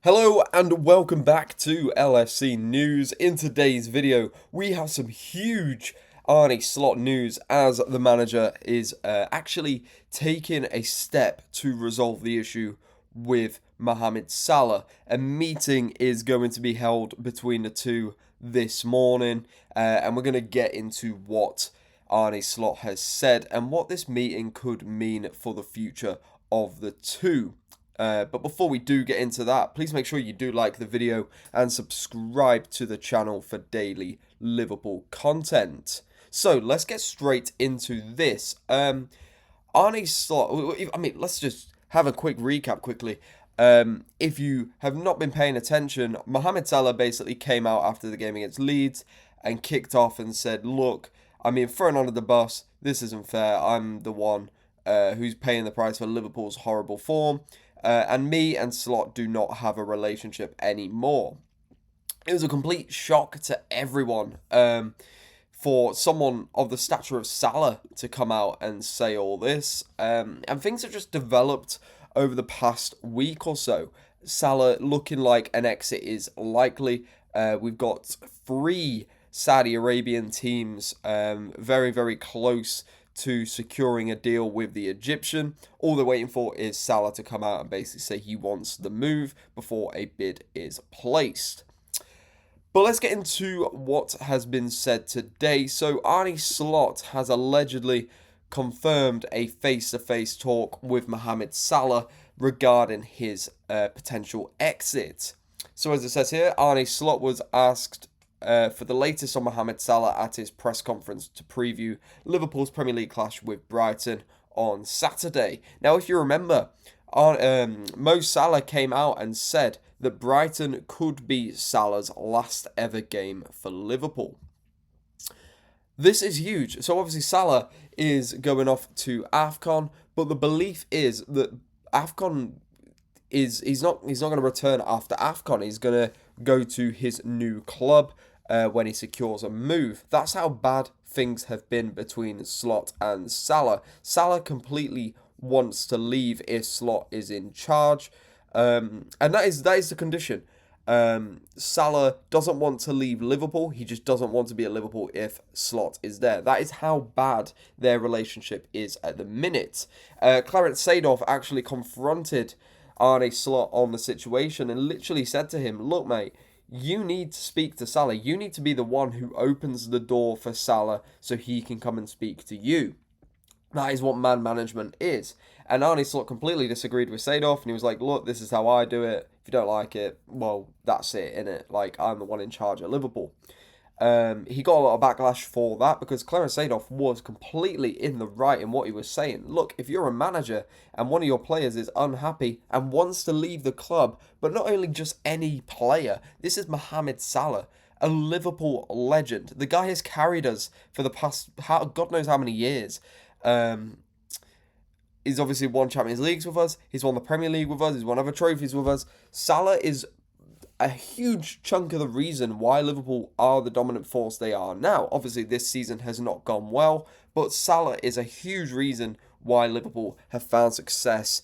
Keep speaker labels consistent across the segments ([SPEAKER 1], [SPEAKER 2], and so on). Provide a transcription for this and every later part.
[SPEAKER 1] Hello and welcome back to LFC News. In today's video, we have some huge Arne Slot news as the manager is actually taking a step to resolve the issue with Mohamed Salah. A meeting is going to be held between the two this morning, and we're going to get into what Arne Slot has said and what this meeting could mean for the future of the two. But before we do get into that, please make sure you do like the video and subscribe to the channel for daily Liverpool content. So let's get straight into this. Arne Slot, let's just have a quick recap quickly. If you have not been paying attention, Mohamed Salah basically came out after the game against Leeds and kicked off and said, look, thrown under the bus, this isn't fair. I'm the one who's paying the price for Liverpool's horrible form. And me and Slot do not have a relationship anymore. It was a complete shock to everyone for someone of the stature of Salah to come out and say all this. And things have just developed over the past week or so. Salah looking like an exit is likely. We've got three Saudi Arabian teams very, very close to securing a deal with the Egyptian. All they're waiting for is Salah to come out and basically say he wants the move before a bid is placed. But let's get into what has been said today. So Arne Slot has allegedly confirmed a face-to-face talk with Mohamed Salah regarding his potential exit. So as it says here, Arne Slot was asked for the latest on Mohamed Salah at his press conference to preview Liverpool's Premier League clash with Brighton on Saturday. Now, if you remember, Mo Salah came out and said that Brighton could be Salah's last ever game for Liverpool. This is huge. So obviously Salah is going off to AFCON, but the belief is that AFCON he's not going to return after AFCON. He's going to go to his new club when he secures a move. That's how bad things have been between Slot and Salah. Salah completely wants to leave if Slot is in charge, and that is the condition. Salah doesn't want to leave Liverpool. He just doesn't want to be at Liverpool if Slot is there. That is how bad their relationship is at the minute. Clarence Seedorf actually confronted Arne Slot on the situation and literally said to him, look, mate, you need to speak to Salah. You need to be the one who opens the door for Salah so he can come and speak to you. That is what man management is. And Arne Slot completely disagreed with Seedorf, and he was like, look, this is how I do it. If you don't like it, well, that's it, innit? Like, I'm the one in charge at Liverpool. He got a lot of backlash for that because Clarence Seedorf was completely in the right in what he was saying. Look, if you're a manager and one of your players is unhappy and wants to leave the club, but not only just any player, this is Mohamed Salah, a Liverpool legend. The guy has carried us for the past, God knows how many years. He's obviously won Champions Leagues with us. He's won the Premier League with us. He's won other trophies with us. Salah is a huge chunk of the reason why Liverpool are the dominant force they are now. Obviously, this season has not gone well, but Salah is a huge reason why Liverpool have found success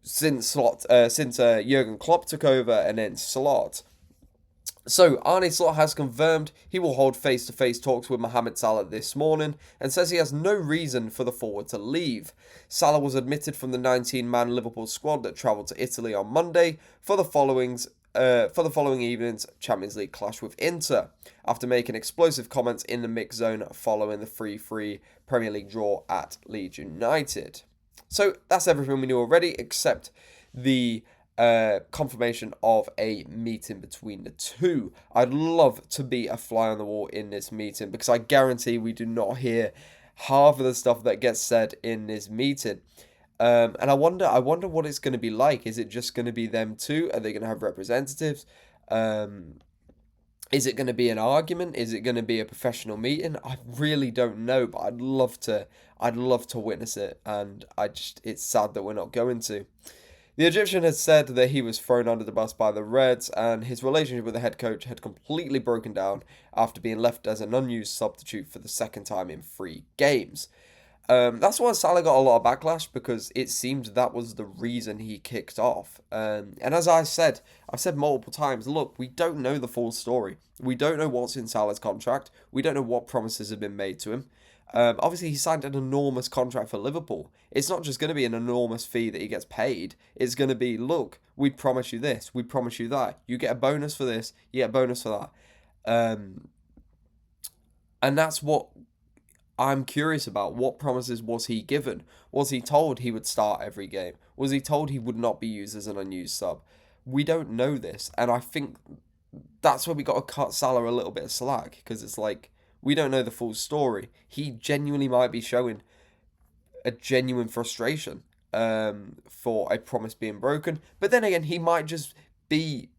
[SPEAKER 1] since Jurgen Klopp took over and then Slot. So, Arne Slot has confirmed he will hold face-to-face talks with Mohamed Salah this morning and says he has no reason for the forward to leave. Salah was admitted from the 19-man Liverpool squad that travelled to Italy on Monday for the following evening's Champions League clash with Inter, after making explosive comments in the mix zone following the 3-3 Premier League draw at Leeds United. So, that's everything we knew already, except the confirmation of a meeting between the two. I'd love to be a fly on the wall in this meeting because I guarantee we do not hear half of the stuff that gets said in this meeting. And I wonder what it's going to be like. Is it just going to be them two? Are they going to have representatives? Is it going to be an argument? Is it going to be a professional meeting? I really don't know, but I'd love to witness it, and it's sad that we're not going to. The Egyptian has said that he was thrown under the bus by the Reds, and his relationship with the head coach had completely broken down after being left as an unused substitute for the second time in 3 games. That's why Salah got a lot of backlash, because it seemed that was the reason he kicked off. And as I've said multiple times, look, we don't know the full story. We don't know what's in Salah's contract. We don't know what promises have been made to him. Obviously, he signed an enormous contract for Liverpool. It's not just going to be an enormous fee that he gets paid. It's going to be, look, we promise you this, we promise you that. You get a bonus for this, you get a bonus for that. And that's what I'm curious about. What promises was he given? Was he told he would start every game? Was he told he would not be used as an unused sub? We don't know this, and I think that's where we got to cut Salah a little bit of slack, because it's like, we don't know the full story. He genuinely might be showing a genuine frustration for a promise being broken, but then again, it might just be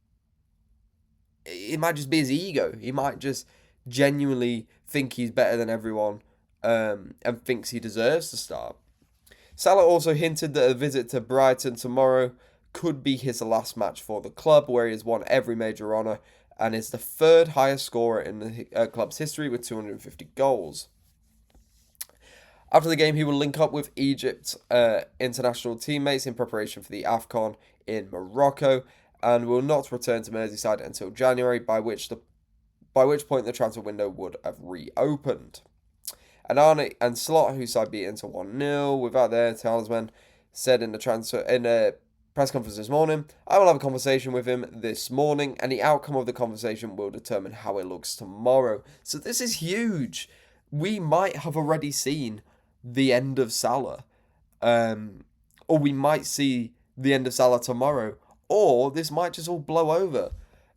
[SPEAKER 1] his ego. He might just genuinely think he's better than everyone, and thinks he deserves to start. Salah also hinted that a visit to Brighton tomorrow could be his last match for the club, where he has won every major honour and is the third highest scorer in the club's history with 250 goals. After the game, he will link up with Egypt international teammates in preparation for the AFCON in Morocco, and will not return to Merseyside until January, by which point the transfer window would have reopened. And Arne and Slot, whose side beat Inter 1-0 without their talisman, said in a press conference this morning, I will have a conversation with him this morning, and the outcome of the conversation will determine how it looks tomorrow. So this is huge. We might have already seen the end of Salah, or we might see the end of Salah tomorrow, or this might just all blow over.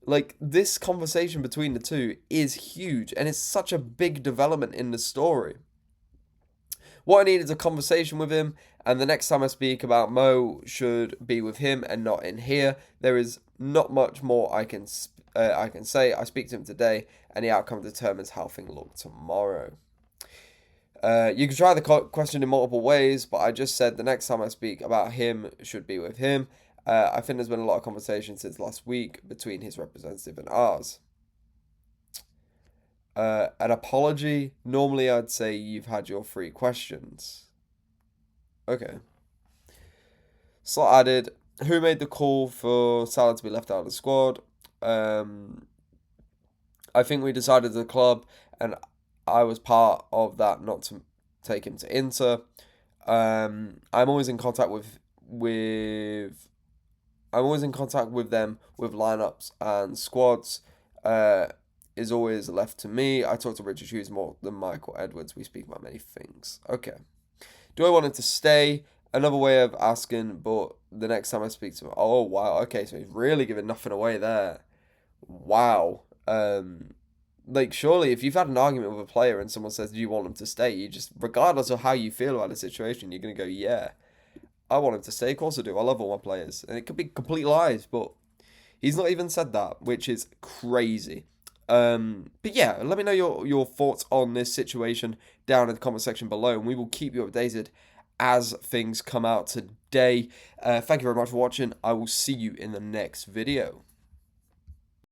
[SPEAKER 1] Like, this conversation between the two is huge, and it's such a big development in the story. What I need is a conversation with him, and the next time I speak about Mo should be with him and not in here. There is not much more I can say. I speak to him today, and the outcome determines how things look tomorrow. You can try the question in multiple ways, but I just said the next time I speak about him should be with him. I think there's been a lot of conversation since last week between his representative and ours. An apology. Normally I'd say you've had your 3 questions. Okay. Slot added, who made the call for Salah to be left out of the squad? I think we decided as a club, and I was part of that, not to take him to Inter. I'm always in contact with them with lineups and squads. Is always left to me. I talk to Richard Hughes more than Michael Edwards. We speak about many things. Okay. Do I want him to stay? Another way of asking, but the next time I speak to him, oh wow, okay, so he's really giving nothing away there. Wow. Like, surely if you've had an argument with a player and someone says, do you want him to stay? You just, regardless of how you feel about the situation, you're going to go, yeah, I want him to stay. Of course I do. I love all my players. And it could be complete lies, but he's not even said that, which is crazy. But yeah, let me know your thoughts on this situation down in the comment section below, and we will keep you updated as things come out today. Thank you very much for watching. I will see you in the next video.